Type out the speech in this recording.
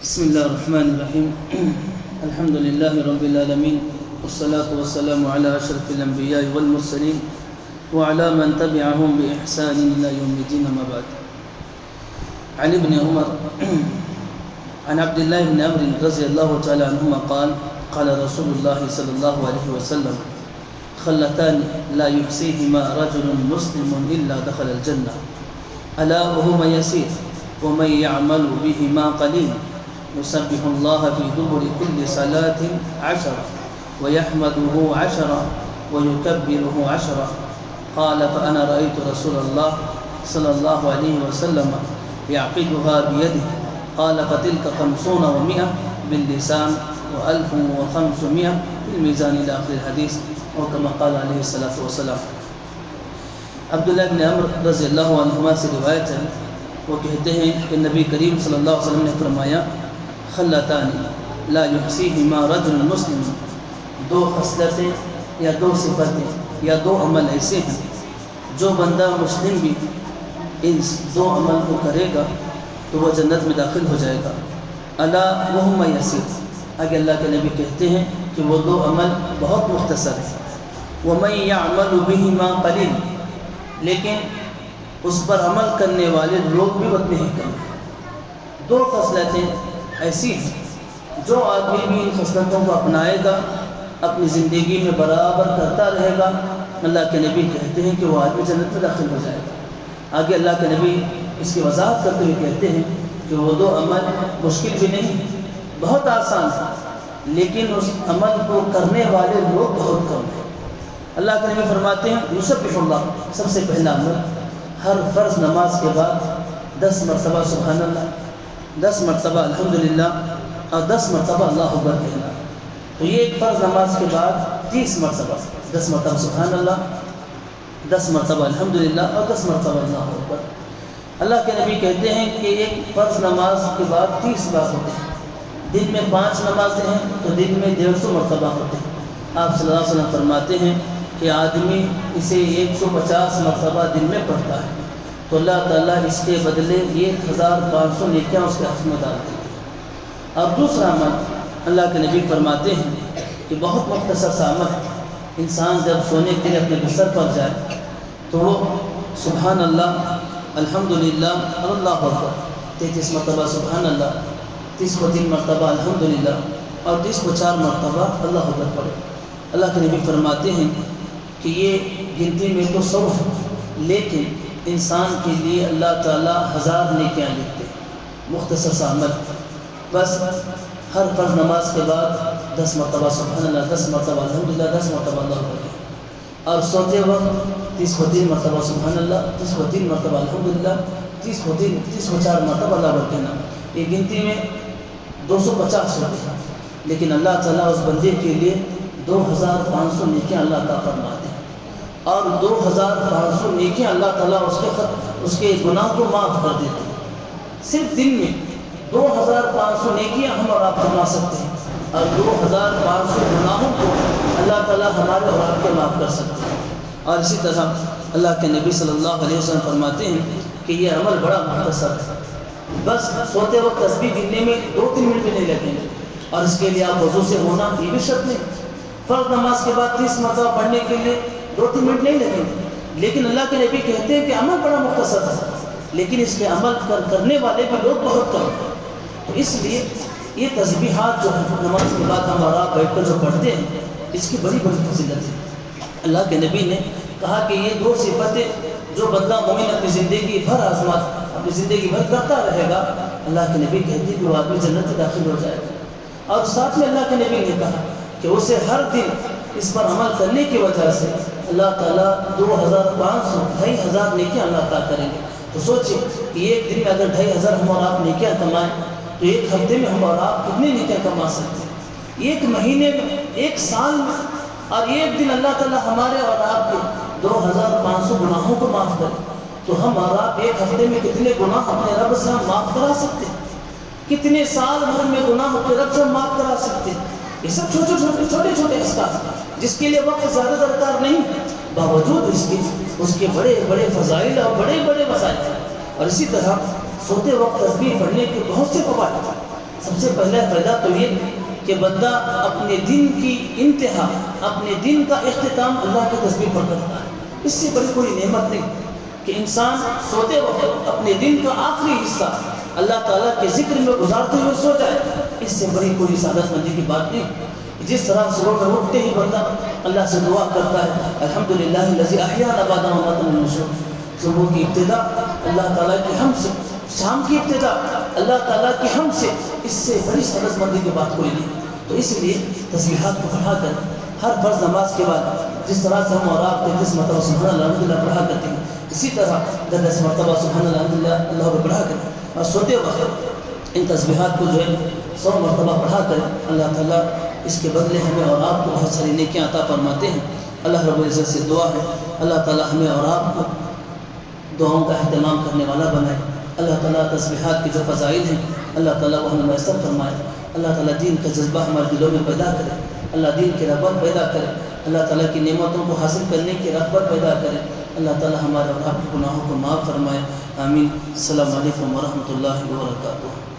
بسم الله الرحمن الرحيم. الحمد لله رب العالمين، والصلاة والسلام على أشرف الأنبياء والمرسلين وعلى من تبعهم بإحسان إلى يوم الدين. ما بعد. عن ابن عمر عن عبد الله بن عمرو رضي الله تعالى عنهما قال قال رسول الله صلى الله عليه وسلم: خلتان لا يحصيهما رجل مسلم إلا دخل الجنة، ألا وهما يسير ومن يعمل بهما قليل، يسبح الله في دبر كل صلاة 10 ويحمده 10 ويكبره 10. قال: فأنا رأيت رسول الله صلى الله عليه وسلم يعقدها بيده. قال: فتلك 50 و100 باللسان و1500 بالميزان إلى آخر الحديث، اور كما قال علیہ الصلاۃ والسلام. عبداللہ بن عمر رضی اللہ عنہما سے روایت ہے، وہ کہتے ہیں کہ نبی کریم صلی اللہ علیہ وسلم نے فرمایا: خلتان لا يحصيهما رجل مسلم، دو خصلتیں یا دو صفتیں یا دو عمل ایسے ہیں جو بندہ مسلم بھی ان دو عمل کو کرے گا تو وہ جنت میں داخل ہو جائے گا. الا وہما یسیر، آگے اللہ کے نبی کہتے ہیں کہ وہ دو عمل بہت مختصر ہیں. ومن يعمل بهما قليل، لیکن اس پر عمل کرنے والے لوگ بھی اتنے ہی کم ہیں. دو خصلتیں ایسی ہیں جو آدمی بھی ان خصلتوں کو اپنائے گا اپنی زندگی میں برابر کرتا رہے گا، اللہ کے نبی کہتے ہیں کہ وہ آدمی جنت میں داخل ہو جائے گا. آگے اللہ کے نبی اس کی وضاحت کرتے ہوئے کہتے ہیں کہ وہ دو عمل مشکل بھی نہیں، بہت آسان ہے، لیکن اس عمل کو کرنے والے لوگ بہت کم ہیں. اللہ کے نبی فرماتے ہیں: یسبح اللہ، سب سے پہلا عمل ہر فرض نماز کے بعد 10 مرتبہ سبحان اللہ، 10 مرتبہ الحمدللہ اور 10 مرتبہ اللہ اکبر کہنا. تو یہ ایک فرض نماز کے بعد 30 مرتبہ 10 مرتبہ سبحان اللہ، 10 مرتبہ الحمدللہ اور 10 مرتبہ اللہ اکبر. اللہ کے نبی کہتے ہیں کہ ایک فرض نماز کے بعد 30 بار ہوتے ہیں. دن میں 5 نمازیں ہیں تو دن میں 150 مرتبہ ہوتے ہیں. آپ صلی اللہ علیہ وسلم فرماتے ہیں کہ آدمی اسے 150 مرتبہ دن میں پڑھتا ہے تو اللہ تعالیٰ اس کے بدلے 1500 نیکیاں اس کے ہاتھ میں ڈالتے ہیں. اور دوسرا عمل اللہ کے نبی فرماتے ہیں کہ بہت مختصر سا عمل، انسان جب سونے کے لیے اپنے بستر پر جائے تو وہ سبحان اللہ الحمدللہ اور اللہ اکبر 33 مرتبہ سبحان اللہ، 30 کو 3 مرتبہ الحمدللہ اور 30 کو 4 مرتبہ اللہ اکبر پڑھے. اللہ کے نبی فرماتے ہیں کہ یہ گنتی میں تو 100 ہے، لیکن انسان کے لیے اللہ تعالیٰ 1000 نیکیاں لکھتے ہیں. مختصر سا عمل، بس ہر فرض نماز کے بعد 10 مرتبہ سبحان اللہ، 10 مرتبہ الحمدللہ، 10 مرتبہ اللہ اکبر، اور سوتے وقت 30 کو 3 مرتبہ سبحان اللہ، 30 کو 3 مرتبہ الحمدللہ، 30 کو 4 مرتبہ اللہ اکبر کہنا. یہ گنتی میں 250 ہوتے ہیں، لیکن اللہ تعالیٰ اس بندے کے لیے 2500 نیکیاں اللہ تعالیٰ فرماتے ہیں، اور 2500 نیکیاں اللہ تعالیٰ اس کے گناہ کو معاف کر دیتے ہیں. صرف دن میں 2500 نیکیاں ہم اور آپ فرما سکتے ہیں، اور 2500 گناہوں کو اللہ تعالیٰ ہمارے اور آپ کے معاف کر سکتے ہیں. اور اسی طرح اللہ کے نبی صلی اللہ علیہ وسلم فرماتے ہیں کہ یہ عمل بڑا مختصر ہے، بس سوتے وقت تسبیح گننے میں 2-3 منٹ بھی نہیں لگیں گے، اور اس کے لیے آپ وضو سے ہونا یہ بھی شرط نہیں. فرض نماز کے بعد 30 مرتبہ پڑھنے کے لیے 2-3 منٹ نہیں لگیں گے، لیکن اللہ کے نبی کہتے ہیں کہ عمل بڑا مختصر ہے، لیکن اس کے عمل کرنے والے بھی لوگ بہت کم ہیں. تو اس لیے یہ تسبیحات جو نماز کے بعد ہم اور آپ بیٹھ کر جو پڑھتے ہیں، اس کی بڑی بڑی فضیلت ہے. اللہ کے نبی نے کہا کہ یہ 2 صفتیں جو بندہ مومن اپنی زندگی بھر اپنی زندگی بھر کرتا رہے گا، اللہ کے نبی کہتے ہیں کہ وہ آدمی جنت میں داخل ہو جائے گا. اور ساتھ میں اللہ کے نبی نے کہا کہ اسے ہر دن اس پر عمل کرنے کی وجہ سے اللہ تعالیٰ 2500 نیکیاں اللہ تعالیٰ کریں گے. تو سوچیں کہ ایک دن میں اگر 2500 ہم اور آپ نیکیاں کمائیں تو ایک ہفتے میں ہم اور آپ کتنی نیکیاں کما سکتے ہیں؟ ایک مہینے میں، ایک سال میں، اور ایک دن اللہ تعالیٰ ہمارے اور آپ کے 2500 گناہوں کو معاف کرے تو ہم اور آپ ایک ہفتے میں کتنے گناہ اپنے رب سے ہم معاف کرا سکتے ہیں؟ کتنے سال بھر میں گناہ اپنے رب سے ہم معاف کرا سکتے ہیں؟ یہ سب چھوٹے اسکار جس کے لیے وقت زیادہ درکار نہیں، باوجود اس کے بڑے بڑے فضائل اور بڑے بڑے وسائل ہیں. اور اسی طرح سوتے وقت تسبیح پڑھنے کے بہت سے فوائد ہیں. سب سے پہلا فائدہ تو یہ کہ بندہ اپنے دن کی انتہا، اپنے دن کا اختتام اللہ کی تسبیح پڑھ کرتا ہے۔ اس سے بڑی کوئی نعمت نہیں کہ انسان سوتے وقت اپنے دن کا آخری حصہ اللہ تعالیٰ کے ذکر میں گزارتے ہوئے سو جائے۔ اس سے بڑی کوئی سعادت مندی کی بات نہیں۔ جس طرح صبح میں اٹھتے ہی بندہ اللہ سے دعا کرتا ہے الحمدللہ الذی احیانا بعد ما ماتنا من النشور، صبح کی ابتدا اللہ تعالیٰ کی حمد سے، شام کی ابتدا اللہ تعالیٰ کی حمد سے، اس سے بڑی سعادت مندی کی بات کوئی نہیں۔ تو اس لیے تسبیحات کو پڑھا کر ہر فرض نماز کے بعد جس طرح سے ہم اور آپ 33 مرتبہ سبحان اللہ الحمدللہ پڑھا کرتے ہیں، اسی طرح 10 مرتبہ سبحان اللہ الحمدللہ اللہ کو پڑھا کریں اور سوتے وقت ان تسبیحات کو جو ہے 100 مرتبہ پڑھا کریں۔ اللہ تعالیٰ اس کے بدلے ہمیں اور آپ کو بہت ساری نیکیاں عطا فرماتے ہیں۔ اللہ رب العزت سے دعا ہے اللہ تعالیٰ ہمیں اور آپ کو دعاؤں کا اہتمام کرنے والا بنائے۔ اللہ تعالیٰ تسبیحات کے جو فضائل ہیں اللہ تعالیٰ وہ ہمیں میسر فرمائے۔ اللہ تعالیٰ دین کا جذبہ ہمارے دلوں میں پیدا کرے، اللہ دین کی رغبت پیدا کرے، اللہ تعالیٰ کی نعمتوں کو حاصل کرنے کی رغبت پیدا کرے۔ اللہ تعالیٰ ہمارے اور آپ کے گناہوں کو معاف فرمائے۔ آمین۔ السلام علیکم ورحمۃ اللہ وبرکاتہ۔